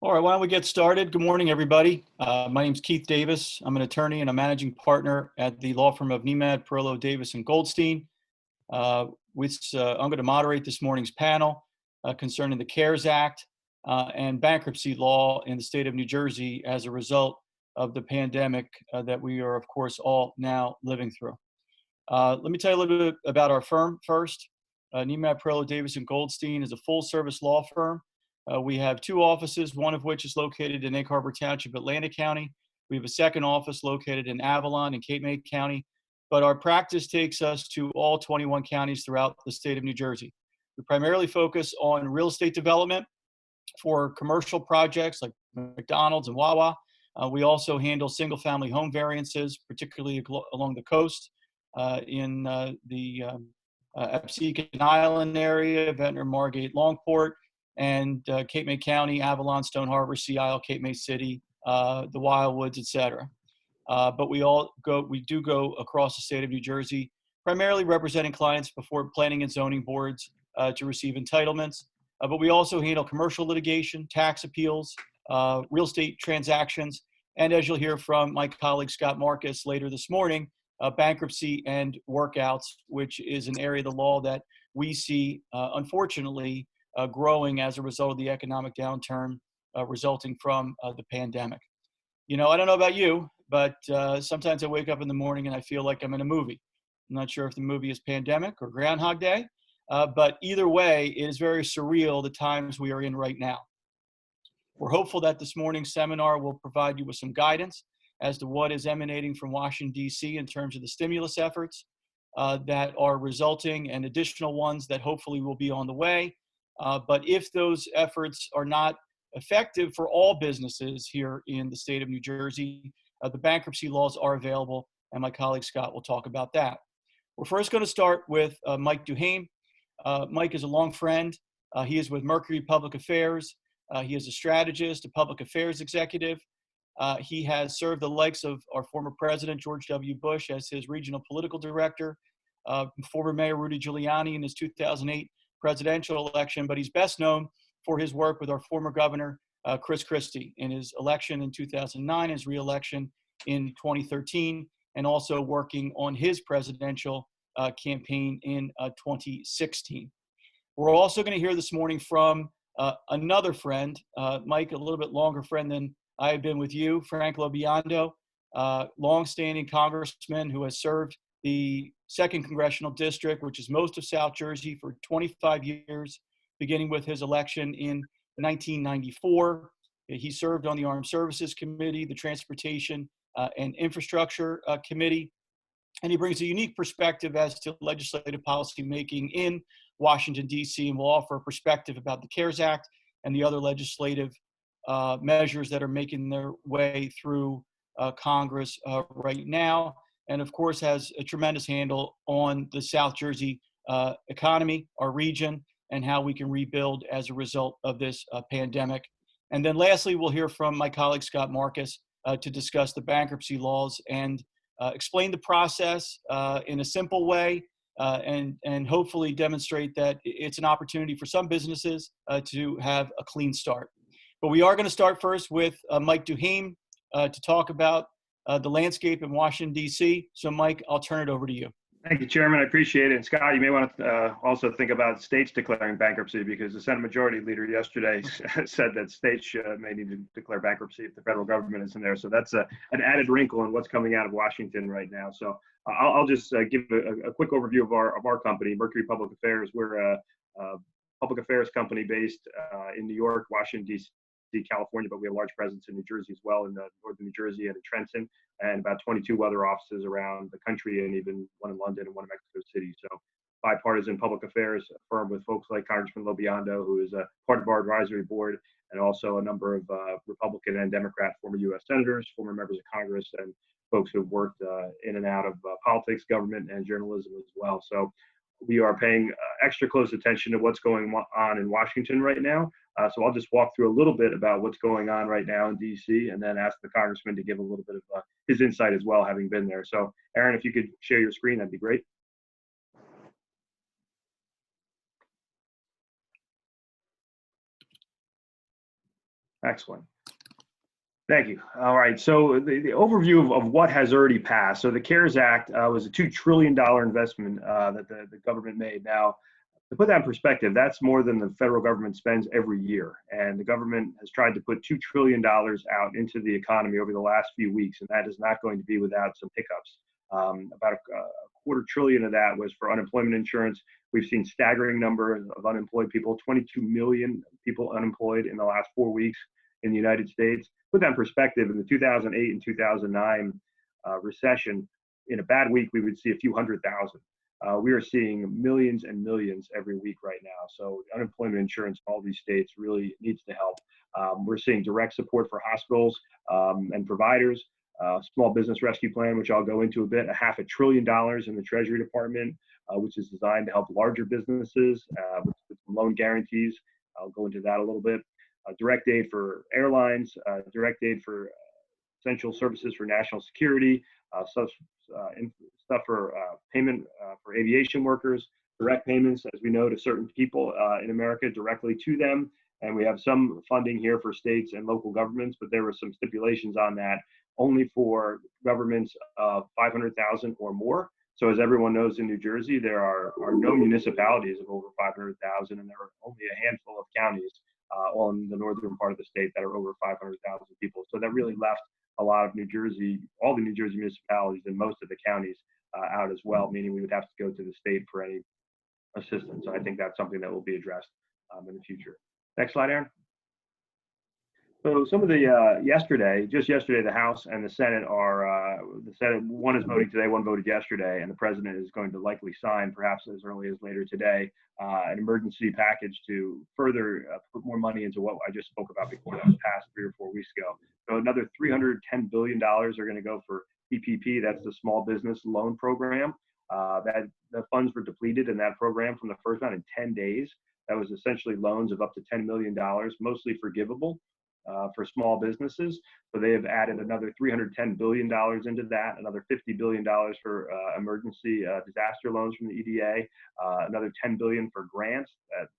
All right, why don't we get started? Good morning, everybody. My name is Keith Davis. I'm an attorney and a managing partner at the law firm of Nehmad, Perillo, Davis, and Goldstein. I'm going to moderate this morning's panel concerning the CARES Act and bankruptcy law in the state of New Jersey as a result of the pandemic that we are, of course, all now living through. Let me tell you a little bit about our firm first. Nehmad, Perillo, Davis, and Goldstein is a full-service law firm. We have two offices, one of which is located in Egg Harbor Township, Atlantic County. We have a second office located in Avalon and Cape May County. But our practice takes us to all 21 counties throughout the state of New Jersey. We primarily focus on real estate development for commercial projects like McDonald's and Wawa. We also handle single-family home variances, particularly along the coast in the Absecon Island area, Ventnor, Margate, Longport, and Cape May County, Avalon, Stone Harbor, Sea Isle, Cape May City, the Wildwoods, etc. But we do go across the state of New Jersey, primarily representing clients before planning and zoning boards to receive entitlements. But we also handle commercial litigation, tax appeals, real estate transactions, and as you'll hear from my colleague Scott Marcus later this morning, bankruptcy and workouts, which is an area of the law that we see, unfortunately, growing as a result of the economic downturn resulting from the pandemic. You know, I don't know about you, but sometimes I wake up in the morning and I feel like I'm in a movie. I'm not sure if the movie is Pandemic or Groundhog Day, but either way, it is very surreal the times we are in right now. We're hopeful that this morning's seminar will provide you with some guidance as to what is emanating from Washington, D.C. in terms of the stimulus efforts that are resulting and additional ones that hopefully will be on the way. But if those efforts are not effective for all businesses here in the state of New Jersey, the bankruptcy laws are available, and my colleague Scott will talk about that. We're first going to start with Mike DuHaime. Mike is a long friend. He is with Mercury Public Affairs. He is a strategist, a public affairs executive. He has served the likes of our former president, George W. Bush, as his regional political director, former Mayor Rudy Giuliani in his 2008 presidential election, but he's best known for his work with our former governor, Chris Christie, in his election in 2009, his re-election in 2013, and also working on his presidential campaign in 2016. We're also going to hear this morning from another friend, Mike, a little bit longer friend than I have been with you, Frank LoBiondo, longstanding congressman who has served the 2nd Congressional District, which is most of South Jersey, for 25 years, beginning with his election in 1994. He served on the Armed Services Committee, the Transportation and Infrastructure Committee, and he brings a unique perspective as to legislative policy making in Washington, D.C., and will offer a perspective about the CARES Act and the other legislative measures that are making their way through Congress right now, and of course has a tremendous handle on the South Jersey economy, our region, and how we can rebuild as a result of this pandemic. And then lastly, we'll hear from my colleague Scott Marcus to discuss the bankruptcy laws and explain the process in a simple way and hopefully demonstrate that it's an opportunity for some businesses to have a clean start. But we are going to start first with Mike DuHaime to talk about the landscape in Washington, D.C. So, Mike, I'll turn it over to you. Thank you, Chairman. I appreciate it. And Scott, you may want to also think about states declaring bankruptcy, because the Senate Majority Leader yesterday said that states may need to declare bankruptcy if the federal government isn't there. So that's an added wrinkle in what's coming out of Washington right now. So I'll just give a quick overview of our company, Mercury Public Affairs. We're a public affairs company based in New York, Washington, D.C., California, but we have a large presence in New Jersey as well, in northern New Jersey and in Trenton, and about 22 other offices around the country, and even one in London and one in Mexico City. So bipartisan public affairs firm with folks like Congressman LoBiondo, who is a part of our advisory board, and also a number of Republican and Democrat former U.S. senators, former members of Congress, and folks who have worked in and out of politics, government, and journalism as well. So we are paying extra close attention to what's going on in Washington right now. So I'll just walk through a little bit about what's going on right now in D.C. and then ask the congressman to give a little bit of his insight as well, having been there. So Aaron, if you could share your screen, that'd be great. Excellent. Thank you. All right. So the overview of what has already passed. So the CARES Act was a $2 trillion investment that the government made. Now, to put that in perspective, that's more than the federal government spends every year. And the government has tried to put $2 trillion out into the economy over the last few weeks, and that is not going to be without some hiccups. About a quarter trillion of that was for unemployment insurance. We've seen staggering number of unemployed people, 22 million people unemployed in the last 4 weeks in the United States. Put that in perspective, in the 2008 and 2009 recession, in a bad week, we would see a few 100,000. We are seeing millions and millions every week right now. So unemployment insurance in all these states really needs to help. We're seeing direct support for hospitals and providers, small business rescue plan, which I'll go into a bit, $500 billion in the Treasury Department, which is designed to help larger businesses with loan guarantees. I'll go into that a little bit. Direct aid for airlines, direct aid for essential services for national security, stuff for payment for aviation workers, direct payments, as we know, to certain people in America directly to them. And we have some funding here for states and local governments, but there were some stipulations on that only for governments of 500,000 or more. So as everyone knows, in New Jersey, there are no municipalities of over 500,000, and there are only a handful of counties all in the northern part of the state that are over 500,000 people. So that really left a lot of New Jersey, all the New Jersey municipalities and most of the counties out as well, meaning we would have to go to the state for any assistance. So I think that's something that will be addressed in the future. Next slide, Aaron. So some of the just yesterday, the House and the Senate are, the Senate, one is voting today, one voted yesterday, and the president is going to likely sign, perhaps as early as later today, an emergency package to further put more money into what I just spoke about before that was passed 3 or 4 weeks ago. So another $310 billion are going to go for PPP, that's the Small Business Loan Program. That the funds were depleted in that program from the first round in 10 days. That was essentially loans of up to $10 million, mostly forgivable. For small businesses. So they have added another $310 billion into that, another $50 billion for emergency disaster loans from the EDA, another $10 billion for grants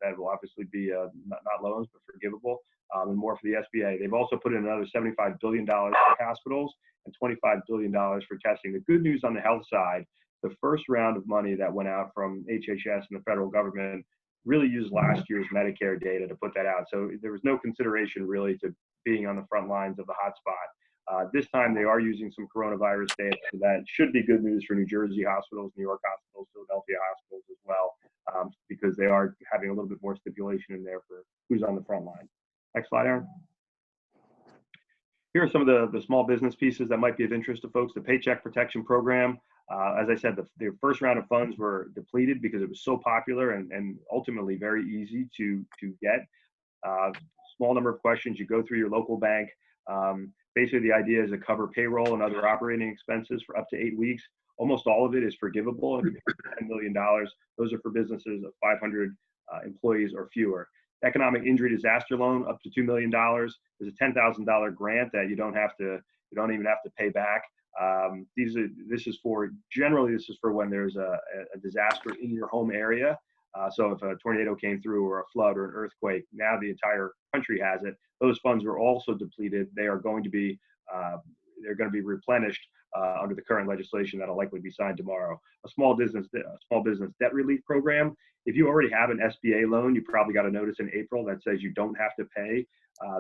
that will obviously be not loans, but forgivable, and more for the SBA. They've also put in another $75 billion for hospitals and $25 billion for testing. The good news on the health side, the first round of money that went out from HHS and the federal government really used last year's Medicare data to put that out. So there was no consideration really to being on the front lines of the hotspot. This time they are using some coronavirus data, so that should be good news for New Jersey hospitals, New York hospitals, Philadelphia hospitals as well, because they are having a little bit more stipulation in there for who's on the front line. Next slide, Aaron. Here are some of the small business pieces that might be of interest to folks. The Paycheck Protection Program. As I said, the first round of funds were depleted because it was so popular and ultimately very easy to get. Small number of questions. You go through your local bank. Basically, the idea is to cover payroll and other operating expenses for up to 8 weeks. Almost all of it is forgivable. $10 million. Those are for businesses of 500 employees or fewer. Economic injury disaster loan up to $2 million. There's a $10,000 grant that you don't even have to pay back. This is for when there's a disaster in your home area. So if a tornado came through or a flood or an earthquake, now the entire country has it. Those funds were also depleted. They are going to be replenished under the current legislation that'll likely be signed tomorrow. A small business debt relief program. If you already have an SBA loan, you probably got a notice in April that says you don't have to pay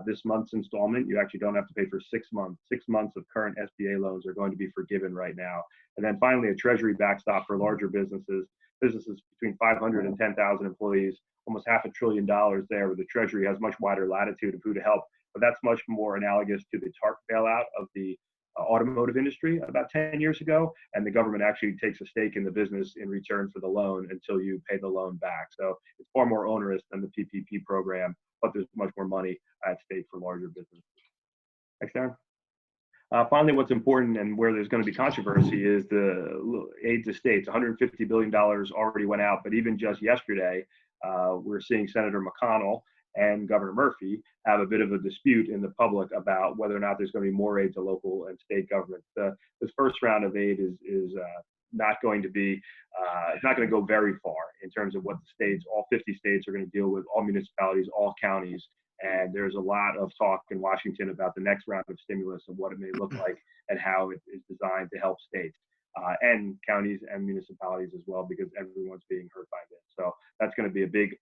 this month's installment. You actually don't have to pay for 6 months. 6 months of current SBA loans are going to be forgiven right now. And then finally, a Treasury backstop for larger businesses between 500 and 10,000 employees, almost $500 billion there, where the Treasury has much wider latitude of who to help. But that's much more analogous to the TARP bailout of the automotive industry about 10 years ago, and the government actually takes a stake in the business in return for the loan until you pay the loan back. So it's far more onerous than the PPP program, but there's much more money at stake for larger businesses. Next, Aaron. Finally, what's important and where there's going to be controversy is the aid to states. $150 billion already went out, but even just yesterday, we're seeing Senator McConnell and Governor Murphy have a bit of a dispute in the public about whether or not there's going to be more aid to local and state governments. This first round of aid is not going to be, it's not going to go very far in terms of what the states, all 50 states are going to deal with, all municipalities, all counties. And there's a lot of talk in Washington about the next round of stimulus and what it may look like and how it is designed to help states and counties and municipalities as well, because everyone's being hurt by this. So that's going to be a big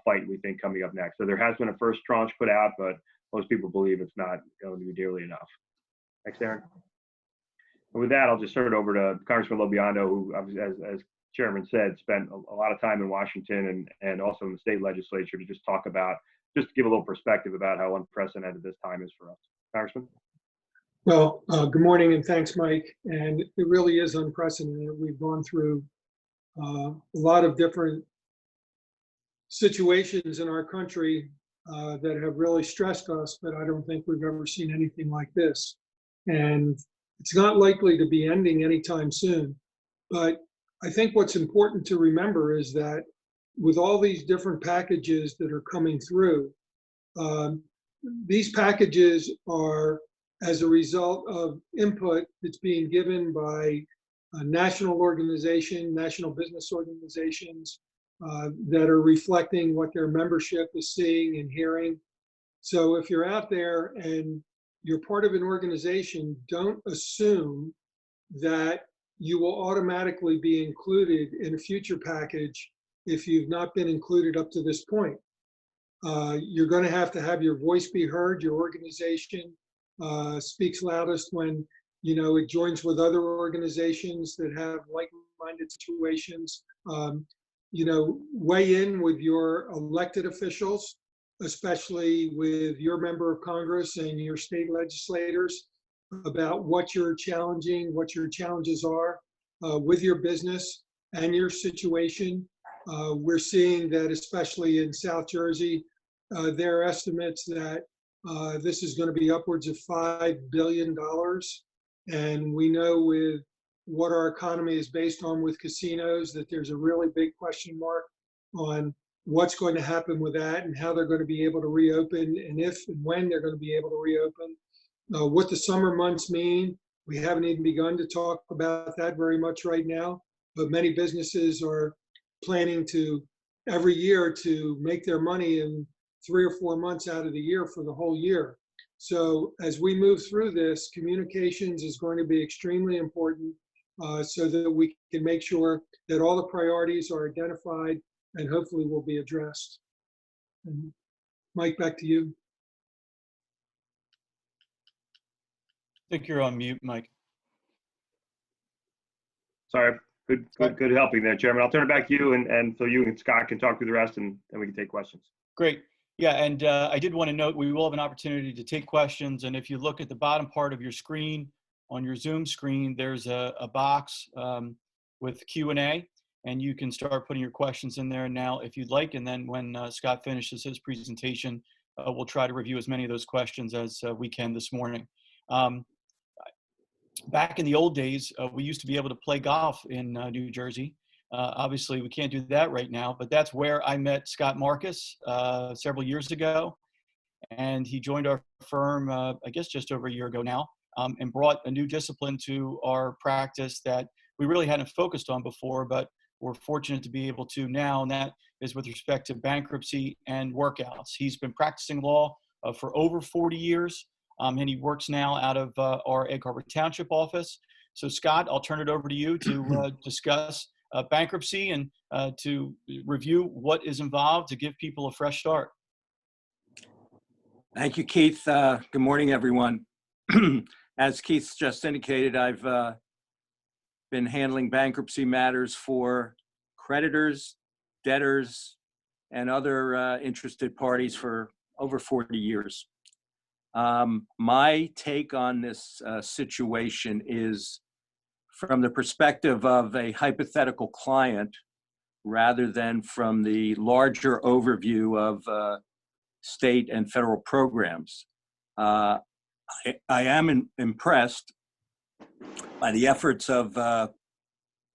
fight, we think, coming up next. So there has been a first tranche put out, but most people believe it's not going to be nearly enough. Thanks, Aaron. And with that, I'll just turn it over to Congressman LoBiondo, who, as Chairman said, spent a lot of time in Washington and also in the state legislature to just talk about, just to give a little perspective about how unprecedented this time is for us. Congressman? Well, good morning and thanks, Mike. And it really is unprecedented. We've gone through a lot of different situations in our country that have really stressed us, but I don't think we've ever seen anything like this. And it's not likely to be ending anytime soon. But I think what's important to remember is that with all these different packages that are coming through, these packages are as a result of input that's being given by national business organizations that are reflecting what their membership is seeing and hearing. So if you're out there and you're part of an organization, don't assume that you will automatically be included in a future package if you've not been included up to this point. You're going to have your voice be heard. Your organization speaks loudest when it joins with other organizations that have like-minded situations. Weigh in with your elected officials, especially with your member of Congress and your state legislators, about what your challenges are with your business and your situation. We're seeing that, especially in South Jersey, there are estimates that this is going to be upwards of $5 billion. And we know with what our economy is based on with casinos that there's a really big question mark on what's going to happen with that and how they're going to be able to reopen, and if and when they're going to be able to reopen. What the summer months mean, we haven't even begun to talk about that very much right now, but many businesses are planning to every year to make their money in 3 or 4 months out of the year for the whole year. So as we move through this, communications is going to be extremely important so that we can make sure that all the priorities are identified and hopefully will be addressed. And Mike, back to you. I think you're on mute, Mike. Sorry, good helping there, Chairman. I'll turn it back to you, and so you and Scott can talk through the rest, and then we can take questions. Great. Yeah, and I did want to note we will have an opportunity to take questions, and if you look at the bottom part of your screen, on your Zoom screen, there's a box with Q&A, and you can start putting your questions in there now if you'd like, and then when Scott finishes his presentation, we'll try to review as many of those questions as we can this morning. Back in the old days, we used to be able to play golf in New Jersey. Obviously, we can't do that right now, but that's where I met Scott Marcus several years ago. And he joined our firm, I guess, just over a year ago now, and brought a new discipline to our practice that we really hadn't focused on before, but we're fortunate to be able to now, and that is with respect to bankruptcy and workouts. He's been practicing law for over 40 years. And he works now out of our Egg Harbor Township office. So Scott, I'll turn it over to you to discuss bankruptcy and to review what is involved to give people a fresh start. Thank you, Keith. Good morning, everyone. As Keith just indicated, I've been handling bankruptcy matters for creditors, debtors, and other interested parties for over 40 years. My take on this situation is from the perspective of a hypothetical client rather than from the larger overview of state and federal programs. I am impressed by the efforts of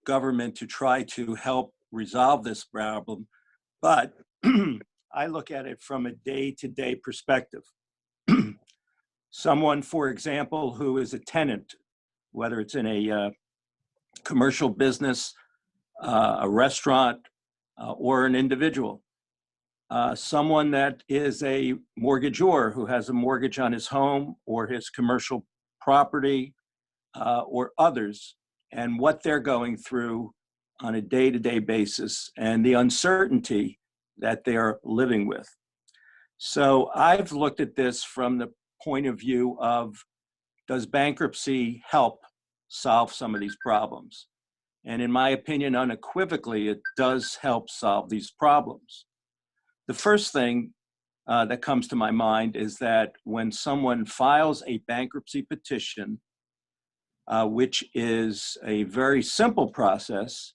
government to try to help resolve this problem, but I look at it from a day-to-day perspective. Someone, for example, who is a tenant, whether it's in a commercial business, a restaurant, or an individual, someone that is a mortgagor who has a mortgage on his home or his commercial property or others, and what they're going through on a day-to-day basis and the uncertainty that they're living with. So I've looked at this from the point of view of, does bankruptcy help solve some of these problems? And in my opinion, unequivocally, it does help solve these problems. The first thing that comes to my mind is that when someone files a bankruptcy petition, which is a very simple process,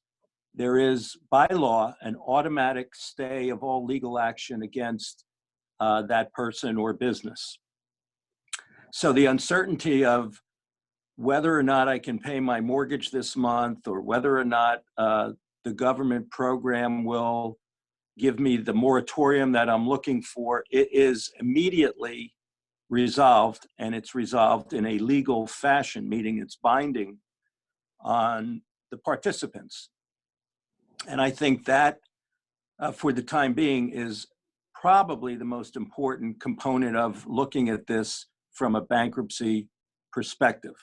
there is by law an automatic stay of all legal action against that person or business. So the uncertainty of whether or not I can pay my mortgage this month, or whether or not the government program will give me the moratorium that I'm looking for, it is immediately resolved, and it's resolved in a legal fashion, meaning it's binding on the participants. And I think that, for the time being, is probably the most important component of looking at this from a bankruptcy perspective.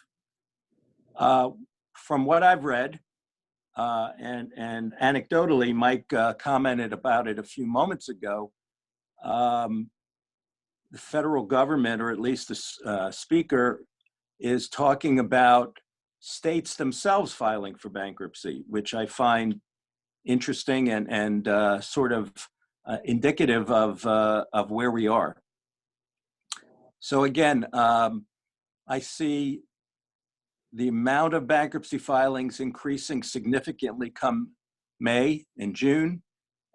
From what I've read, and anecdotally, Mike commented about it a few moments ago, the federal government, or at least the speaker, is talking about states themselves filing for bankruptcy, which I find interesting and sort of indicative of where we are. So again, I see the amount of bankruptcy filings increasing significantly come May and June.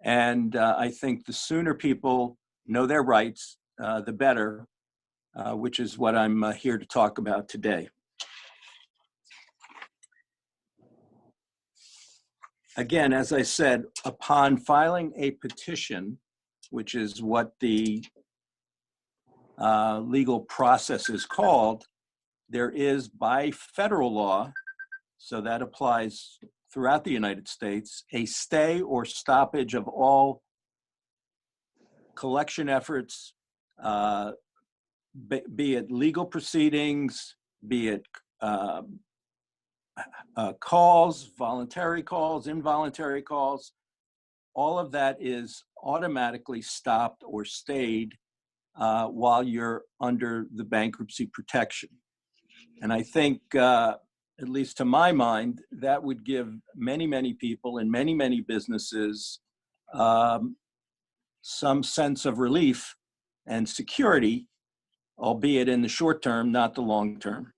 And I think the sooner people know their rights, the better, which is what I'm here to talk about today. Again, as I said, upon filing a petition, which is what the legal process is called, there is, by federal law, so that applies throughout the United States, a stay or stoppage of all collection efforts, be it legal proceedings, be it calls, voluntary calls, involuntary calls. All of that is automatically stopped or stayed while you're under the bankruptcy protection. And I think, at least to my mind, that would give many, many people and many, many businesses some sense of relief and security, albeit in the short term, not the long term.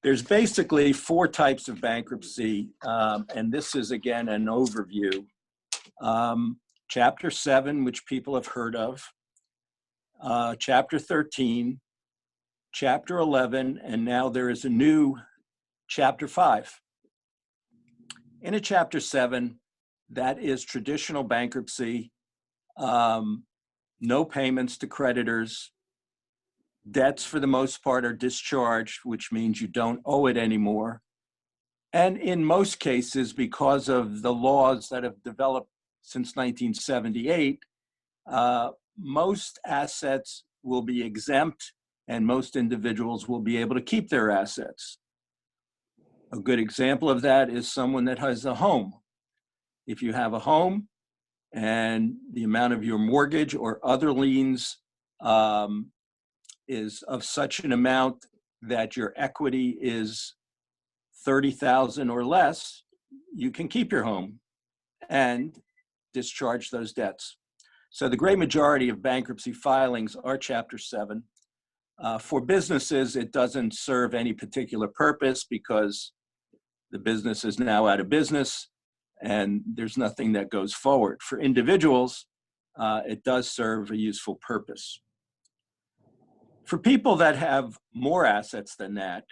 There's basically 4 types of bankruptcy, and this is, again, an overview. Chapter 7, which people have heard of, Chapter 13, Chapter 11, and now there is a new Chapter 5. In a Chapter 7, that is traditional bankruptcy, no payments to creditors. Debts, for the most part, are discharged, which means you don't owe it anymore. And in most cases, because of the laws that have developed since 1978, most assets will be exempt, and most individuals will be able to keep their assets. A good example of that is someone that has a home. If you have a home and the amount of your mortgage or other liens is of such an amount that your equity is $30,000 or less, you can keep your home and discharge those debts. So the great majority of bankruptcy filings are Chapter 7. For businesses, it doesn't serve any particular purpose because the business is now out of business and there's nothing that goes forward. For individuals, it does serve a useful purpose. For people that have more assets than that,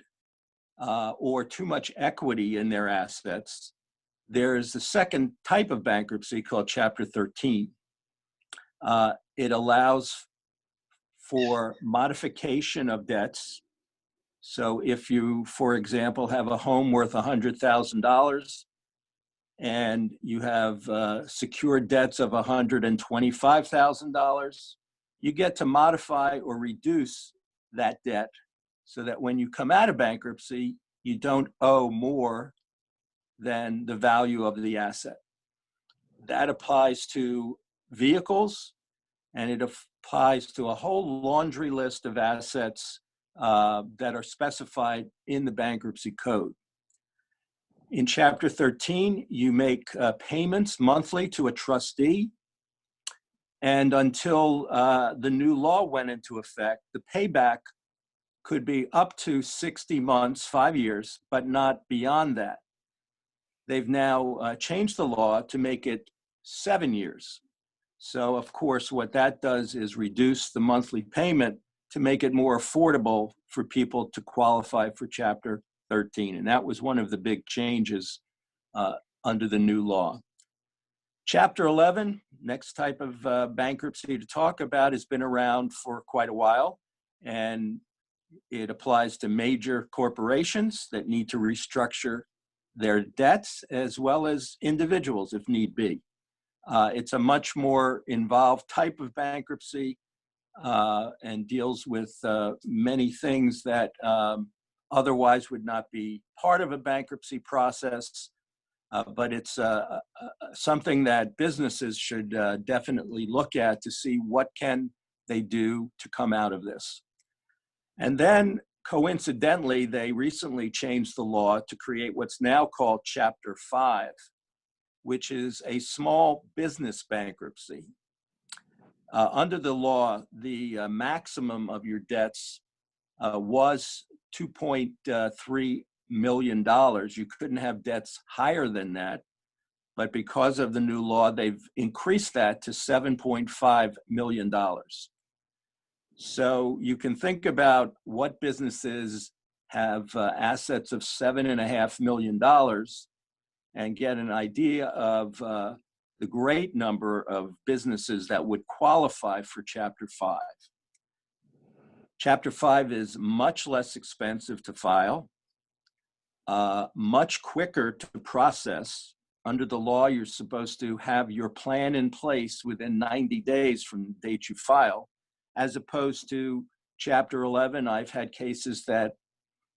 or too much equity in their assets, there's the second type of bankruptcy called Chapter 13. It allows for modification of debts. So if you, for example, have a home worth $100,000 and you have secured debts of $125,000, you get to modify or reduce that debt so that when you come out of bankruptcy, you don't owe more than the value of the asset. That applies to vehicles, and it applies to a whole laundry list of assets that are specified in the bankruptcy code. In Chapter 13, you make payments monthly to a trustee, and until the new law went into effect, the payback could be up to 60 months, 5 years, but not beyond that. They've now changed the law to make it 7 years. So, of course, what that does is reduce the monthly payment to make it more affordable for people to qualify for Chapter 13. And that was one of the big changes under the new law. Chapter 11, next type of bankruptcy to talk about, has been around for quite a while. And it applies to major corporations that need to restructure their debts, as well as individuals if need be. It's a much more involved type of bankruptcy and deals with many things that otherwise would not be part of a bankruptcy process, but it's something that businesses should definitely look at to see what can they do to come out of this. And then, coincidentally, they recently changed the law to create what's now called Chapter 5, which is a small business bankruptcy. Under the law, the maximum of your debts was $2.3 million. You couldn't have debts higher than that, but because of the new law, they've increased that to $7.5 million. So you can think about what businesses have assets of $7.5 million and get an idea of the great number of businesses that would qualify for Chapter 5. Chapter 5 is much less expensive to file, much quicker to process. Under the law, you're supposed to have your plan in place within 90 days from the date you file, as opposed to Chapter 11. I've had cases that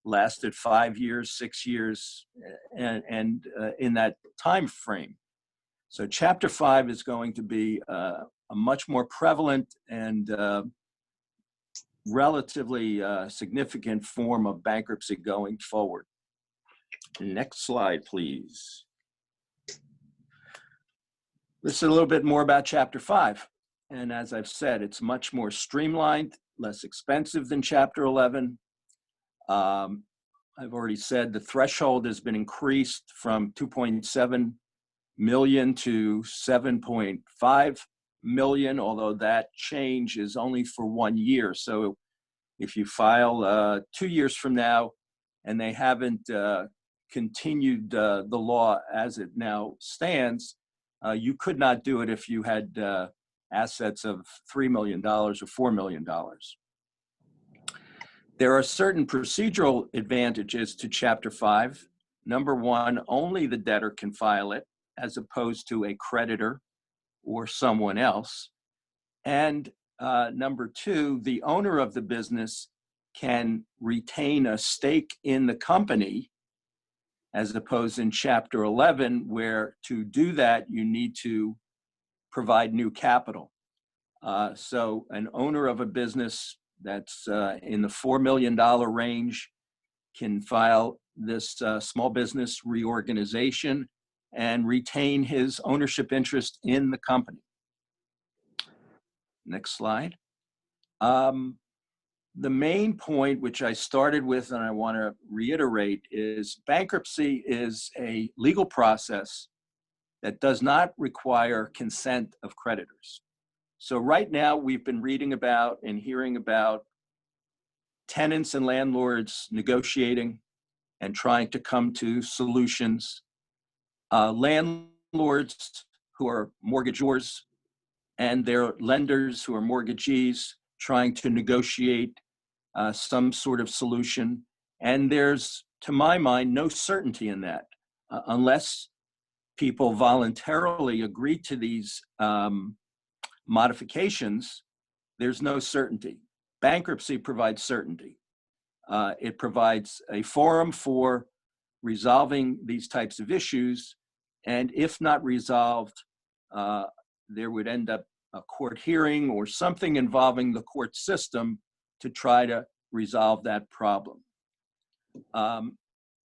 lasted 5 years, 6 years, and in that time frame. So Chapter 5 is going to be a much more prevalent and relatively significant form of bankruptcy going forward. Next slide, please. This is a little bit more about Chapter 5. And as I've said, it's much more streamlined, less expensive than Chapter 11. I've already said the threshold has been increased from 2.7 million to 7.5 million, although that change is only for 1 year. So if you file 2 years from now and they haven't continued the law as it now stands, you could not do it if you had assets of $3 million or $4 million. There are certain procedural advantages to Chapter 5. Number one, only the debtor can file it, as opposed to a creditor or someone else. And number two, the owner of the business can retain a stake in the company, as opposed in Chapter 11, where to do that, you need to provide new capital. So an owner of a business that's in the $4 million range can file this small business reorganization and retain his ownership interest in the company. Next slide. The main point, which I started with and I want to reiterate, is bankruptcy is a legal process that does not require consent of creditors. So right now we've been reading about and hearing about tenants and landlords negotiating and trying to come to solutions. Landlords who are mortgagors and their lenders who are mortgagees trying to negotiate some sort of solution. And there's, to my mind, no certainty in that unless people voluntarily agree to these modifications, there's no certainty. Bankruptcy provides certainty. It provides a forum for resolving these types of issues, and if not resolved, there would end up a court hearing or something involving the court system to try to resolve that problem.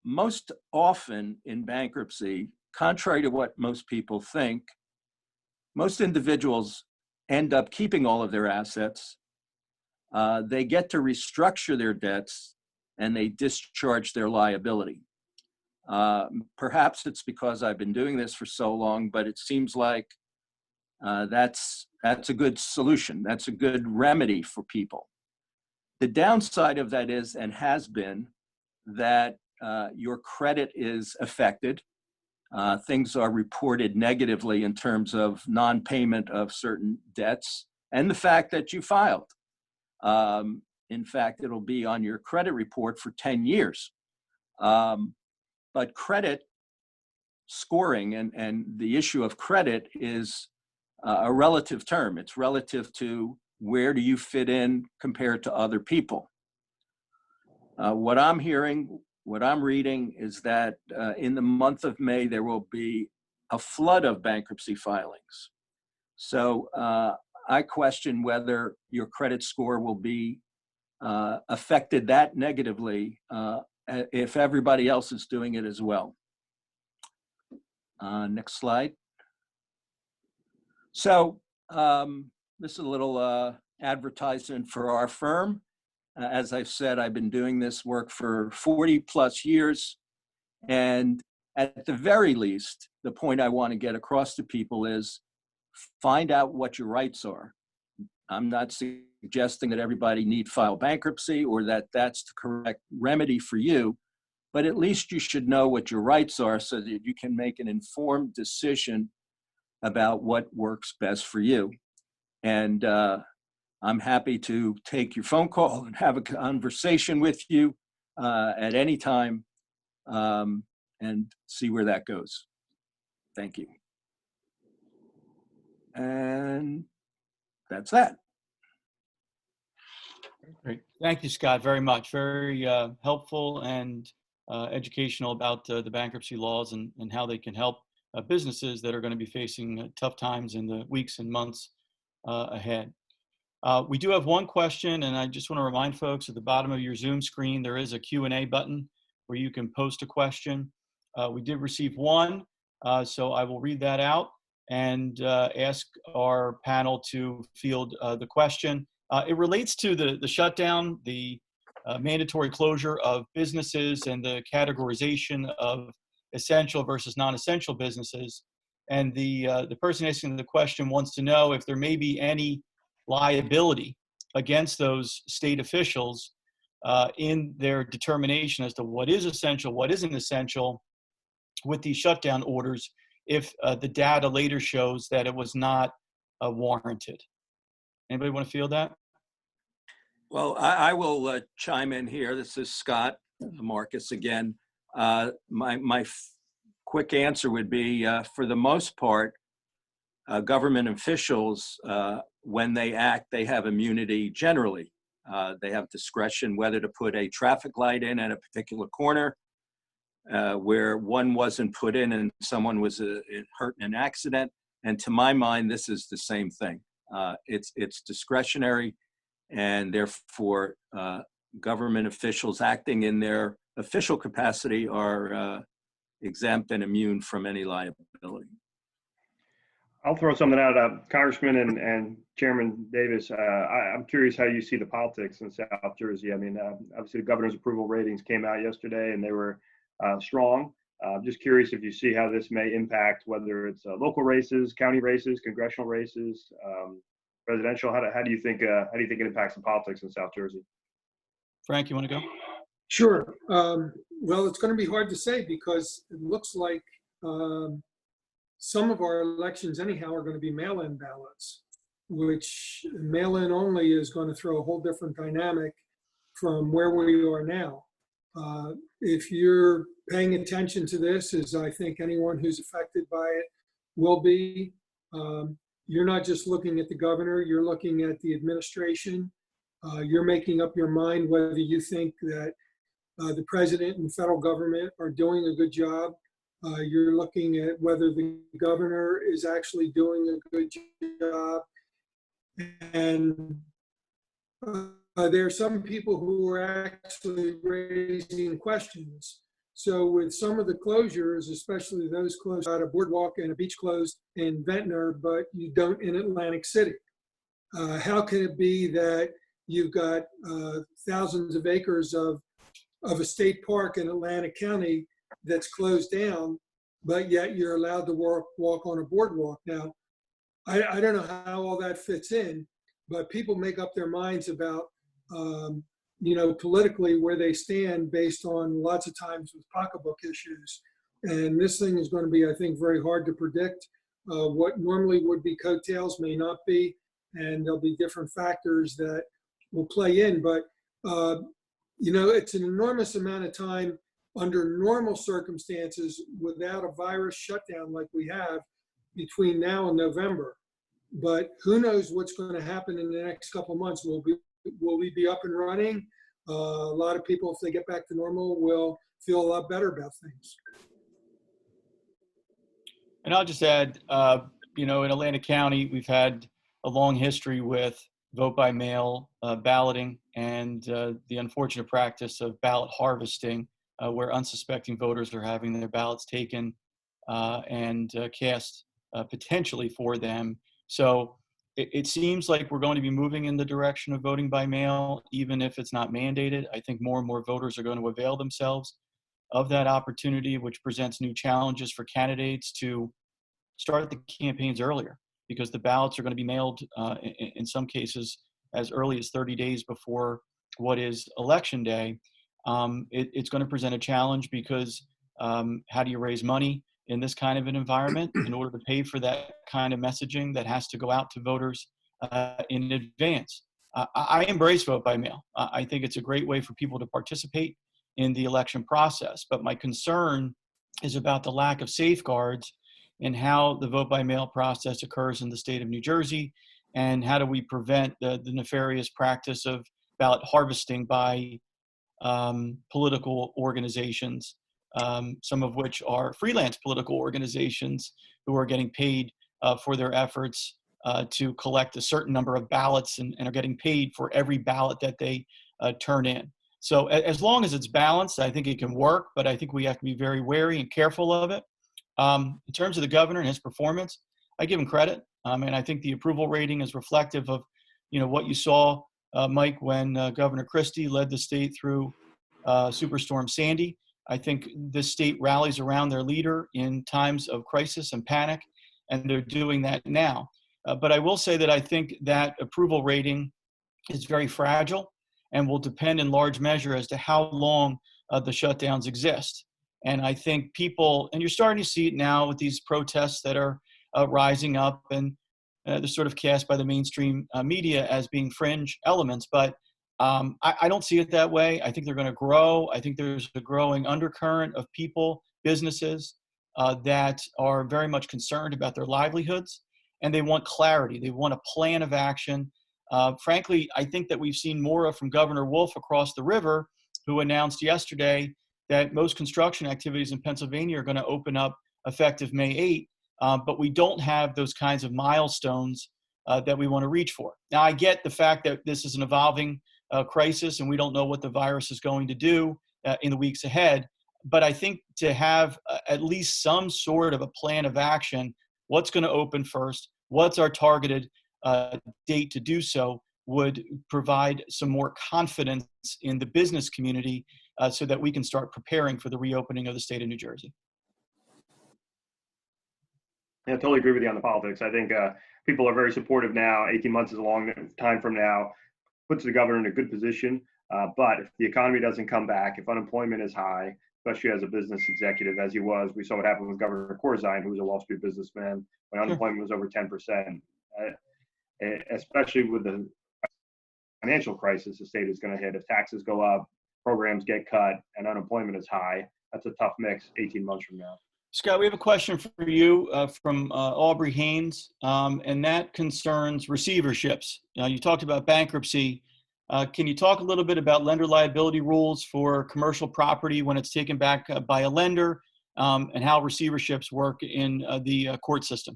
Most often in bankruptcy, contrary to what most people think, most individuals end up keeping all of their assets. They get to restructure their debts and they discharge their liability. Perhaps it's because I've been doing this for so long, but it seems like that's a good solution. That's a good remedy for people. The downside of that is, and has been, that your credit is affected. Things are reported negatively in terms of non-payment of certain debts and the fact that you filed. In fact, it'll be on your credit report for 10 years. But credit scoring and the issue of credit is a relative term. It's relative to where do you fit in compared to other people. What I'm hearing, what I'm reading is that in the month of May, there will be a flood of bankruptcy filings. So I question whether your credit score will be affected that negatively if everybody else is doing it as well. Next slide. So this is a little advertisement for our firm. As I've said, I've been doing this work for 40 plus years. And at the very least, the point I want to get across to people is find out what your rights are. I'm not suggesting that everybody need file bankruptcy or that that's the correct remedy for you, but at least you should know what your rights are so that you can make an informed decision about what works best for you. And I'm happy to take your phone call and have a conversation with you at any time and see where that goes. Thank you. And that's that. Great. Thank you, Scott, very much. Very helpful and educational about the bankruptcy laws and how they can help businesses that are going to be facing tough times in the weeks and months ahead. We do have one question, and I just want to remind folks at the bottom of your Zoom screen, there is a Q&A button where you can post a question. We did receive one, so I will read that out and ask our panel to field the question. It relates to the shutdown, the mandatory closure of businesses and the categorization of essential versus non-essential businesses. And the person asking the question wants to know if there may be any liability against those state officials in their determination as to what is essential, what isn't essential with these shutdown orders if the data later shows that it was not warranted. Anybody want to field that? Well, I will chime in here. This is Scott Marcus again. My quick answer would be, for the most part, government officials, when they act, they have immunity generally. They have discretion whether to put a traffic light in at a particular corner where one wasn't put in and someone was hurt in an accident. And to my mind, this is the same thing. It's discretionary, and therefore government officials acting in their official capacity are exempt and immune from any liability. I'll throw something out, Congressman and Chairman Davis. I'm curious how you see the politics in South Jersey. I mean, obviously the governor's approval ratings came out yesterday and they were strong. Just curious if you see how this may impact whether it's local races, county races, congressional races, presidential. How do you think it impacts the politics in South Jersey? Frank, you want to go? Sure. Well, it's going to be hard to say because it looks like some of our elections anyhow are going to be mail-in ballots, which mail-in only is going to throw a whole different dynamic from where we are now. If you're paying attention to this, as I think anyone who's affected by it will be, you're not just looking at the governor, you're looking at the administration. You're making up your mind whether you think that the president and the federal government are doing a good job. You're looking at whether the governor is actually doing a good job. And there are some people who are actually raising questions. So with some of the closures, especially those closed out a boardwalk and a beach closed in Ventnor, but you don't in Atlantic City. How can it be that you've got thousands of acres of a state park in Atlantic County that's closed down, but yet you're allowed to walk on a boardwalk? Now, I don't know how all that fits in, but people make up their minds about, politically where they stand based on lots of times with pocketbook issues. And this thing is going to be, I think, very hard to predict. What normally would be coattails may not be, and there'll be different factors that will play in. But, it's an enormous amount of time under normal circumstances without a virus shutdown like we have between now and November. But who knows what's going to happen in the next couple of months? Will we be up and running? A lot of people, if they get back to normal, will feel a lot better about things. And I'll just add, in Atlantic County, we've had a long history with vote by mail balloting and the unfortunate practice of ballot harvesting, where unsuspecting voters are having their ballots taken and cast potentially for them. So it seems like we're going to be moving in the direction of voting by mail, even if it's not mandated. I think more and more voters are going to avail themselves of that opportunity, which presents new challenges for candidates to start the campaigns earlier, because the ballots are going to be mailed in some cases as early as 30 days before what is election day. It's going to present a challenge because how do you raise money in this kind of an environment in order to pay for that kind of messaging that has to go out to voters in advance? I embrace vote by mail. I think it's a great way for people to participate in the election process. But my concern is about the lack of safeguards in how the vote by mail process occurs in the state of New Jersey, and how do we prevent the nefarious practice of ballot harvesting by political organizations, some of which are freelance political organizations who are getting paid for their efforts to collect a certain number of ballots and are getting paid for every ballot that they turn in. So as long as it's balanced, I think it can work, but I think we have to be very wary and careful of it. In terms of the governor and his performance, I give him credit. And I think the approval rating is reflective of, what you saw, Mike, when Governor Christie led the state through Superstorm Sandy. I think this state rallies around their leader in times of crisis and panic, and they're doing that now. But I will say that I think that approval rating is very fragile and will depend in large measure as to how long the shutdowns exist. And I think people, and you're starting to see it now with these protests that are rising up, and they're sort of cast by the mainstream media as being fringe elements. But I don't see it that way. I think they're going to grow. I think there's a growing undercurrent of people, businesses that are very much concerned about their livelihoods, and they want clarity. They want a plan of action. Frankly, I think that we've seen more from Governor Wolf across the river, who announced yesterday that most construction activities in Pennsylvania are going to open up effective May 8, but we don't have those kinds of milestones that we want to reach for. Now, I get the fact that this is an evolving crisis and we don't know what the virus is going to do in the weeks ahead, but I think to have at least some sort of a plan of action, what's going to open first, what's our targeted date to do so, would provide some more confidence in the business community so that we can start preparing for the reopening of the state of New Jersey. Yeah, I totally agree with you on the politics. I think people are very supportive now. 18 months is a long time from now. Puts the governor in a good position. But if the economy doesn't come back, if unemployment is high, especially as a business executive, as he was, we saw what happened with Governor Corzine, who was a Wall Street businessman, when unemployment was over 10%. Especially with the financial crisis the state is going to hit. If taxes go up, programs get cut and unemployment is high. That's a tough mix 18 months from now. Scott, we have a question for you from Aubrey Haynes, and that concerns receiverships. You talked about bankruptcy. Can you talk a little bit about lender liability rules for commercial property when it's taken back by a lender, and how receiverships work in the court system?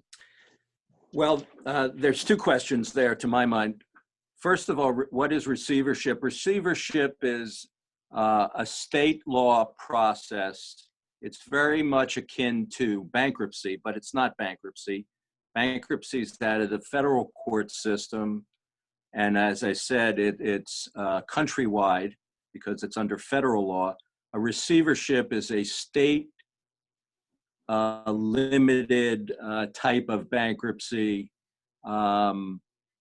Well, there's two questions there to my mind. First of all, what is receivership? Receivership is a state law process. It's very much akin to bankruptcy, but it's not bankruptcy. Bankruptcy is out of the federal court system. And as I said, it's countrywide because it's under federal law. A receivership is a state limited type of bankruptcy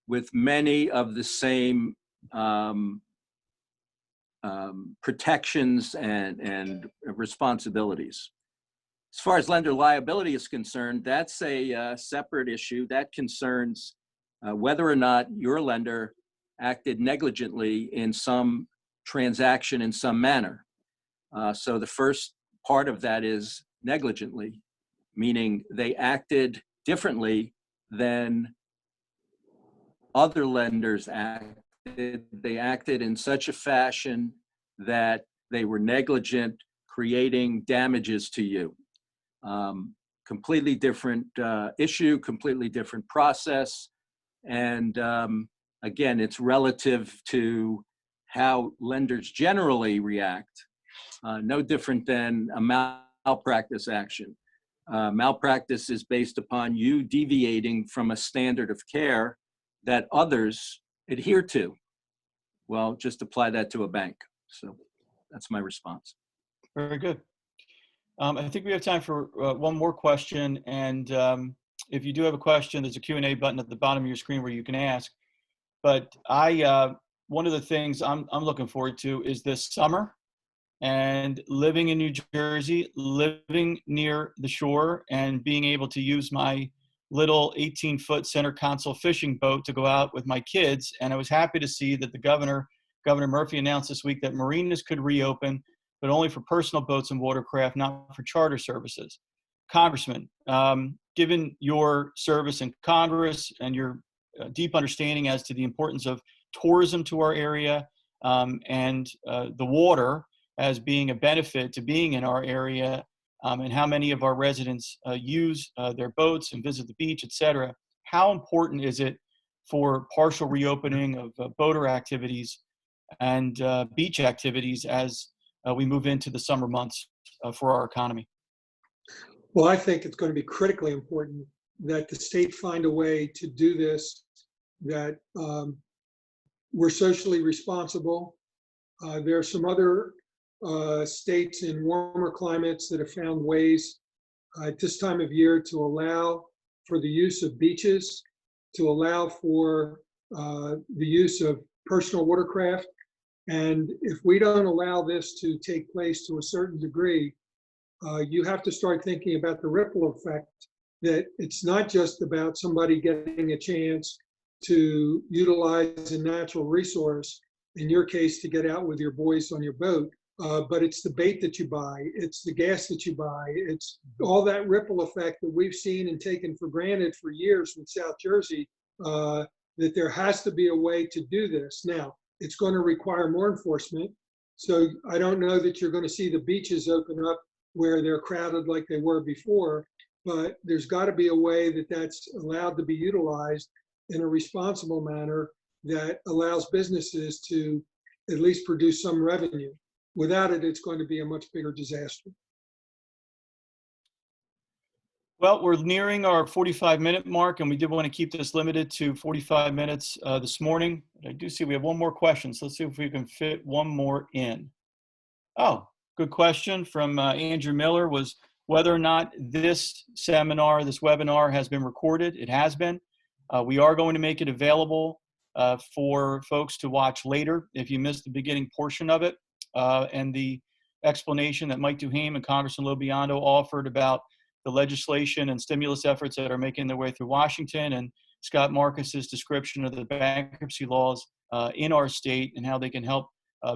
with many of the same protections and responsibilities. As far as lender liability is concerned, that's a separate issue. That concerns whether or not your lender acted negligently in some transaction in some manner. So the first part of that is negligently, meaning they acted differently than other lenders acted. They acted in such a fashion that they were negligent, creating damages to you. Completely different issue, completely different process. And again, it's relative to how lenders generally react, no different than a malpractice action. Malpractice is based upon you deviating from a standard of care that others adhere to. Well, just apply that to a bank. So that's my response. Very good. I think we have time for one more question. And if you do have a question, there's a Q&A button at the bottom of your screen where you can ask. But one of the things I'm looking forward to is this summer and living in New Jersey, living near the shore and being able to use my little 18-foot center console fishing boat to go out with my kids. And I was happy to see that Governor Murphy announced this week that marinas could reopen, but only for personal boats and watercraft, not for charter services. Congressman, given your service in Congress and your deep understanding as to the importance of tourism to our area and the water as being a benefit to being in our area, and how many of our residents use their boats and visit the beach, et cetera, how important is it for partial reopening of boater activities and beach activities as we move into the summer months for our economy? Well, I think it's going to be critically important that the state find a way to do this, that we're socially responsible. There are some other states in warmer climates that have found ways at this time of year to allow for the use of beaches, to allow for the use of personal watercraft. And if we don't allow this to take place to a certain degree, you have to start thinking about the ripple effect, that it's not just about somebody getting a chance to utilize a natural resource, in your case, to get out with your boys on your boat, but it's the bait that you buy, it's the gas that you buy, it's all that ripple effect that we've seen and taken for granted for years in South Jersey, that there has to be a way to do this. Now, it's going to require more enforcement. So I don't know that you're going to see the beaches open up where they're crowded like they were before, but there's got to be a way that that's allowed to be utilized in a responsible manner that allows businesses to at least produce some revenue. Without it, it's going to be a much bigger disaster. Well, we're nearing our 45-minute mark, and we did want to keep this limited to 45 minutes this morning. I do see we have one more question, so let's see if we can fit one more in. Oh, good question from Andrew Miller, was whether or not this seminar, this webinar has been recorded. It has been. We are going to make it available for folks to watch later if you missed the beginning portion of it, and the explanation that Mike DuHaime and Congressman LoBiondo offered about the legislation and stimulus efforts that are making their way through Washington, and Scott Marcus's description of the bankruptcy laws in our state and how they can help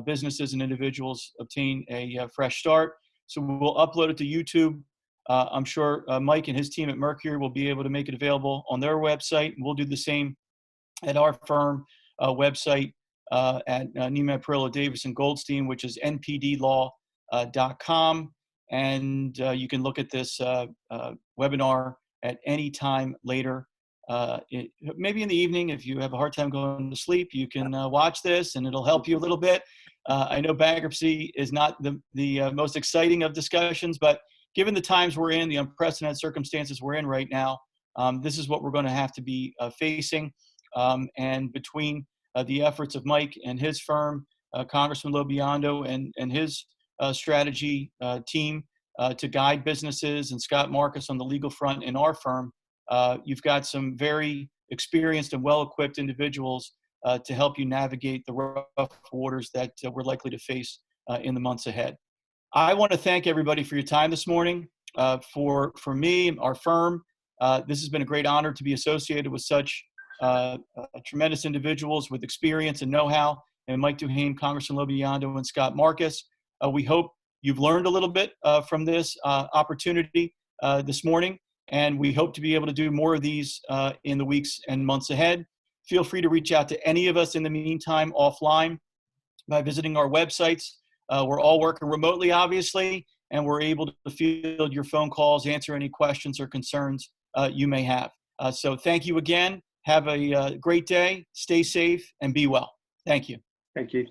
businesses and individuals obtain a fresh start. So we'll upload it to YouTube. I'm sure Mike and his team at Mercury will be able to make it available on their website. We'll do the same at our firm website at Nehmad, Perillo, Davis, and Goldstein, which is npdlaw.com. And you can look at this webinar at any time later. Maybe in the evening, if you have a hard time going to sleep, you can watch this and it'll help you a little bit. I know bankruptcy is not the most exciting of discussions, but given the times we're in, the unprecedented circumstances we're in right now, this is what we're going to have to be facing. And between the efforts of Mike and his firm, Congressman LoBiondo and his strategy team to guide businesses, and Scott Marcus on the legal front in our firm, you've got some very experienced and well-equipped individuals to help you navigate the rough waters that we're likely to face in the months ahead. I want to thank everybody for your time this morning. For me, our firm, this has been a great honor to be associated with such tremendous individuals with experience and know-how, and Mike DuHaime, Congressman LoBiondo, and Scott Marcus. We hope you've learned a little bit from this opportunity this morning, and we hope to be able to do more of these in the weeks and months ahead. Feel free to reach out to any of us in the meantime offline by visiting our websites. We're all working remotely, obviously, and we're able to field your phone calls, answer any questions or concerns you may have. So thank you again. Have a great day. Stay safe and be well. Thank you. Thank you.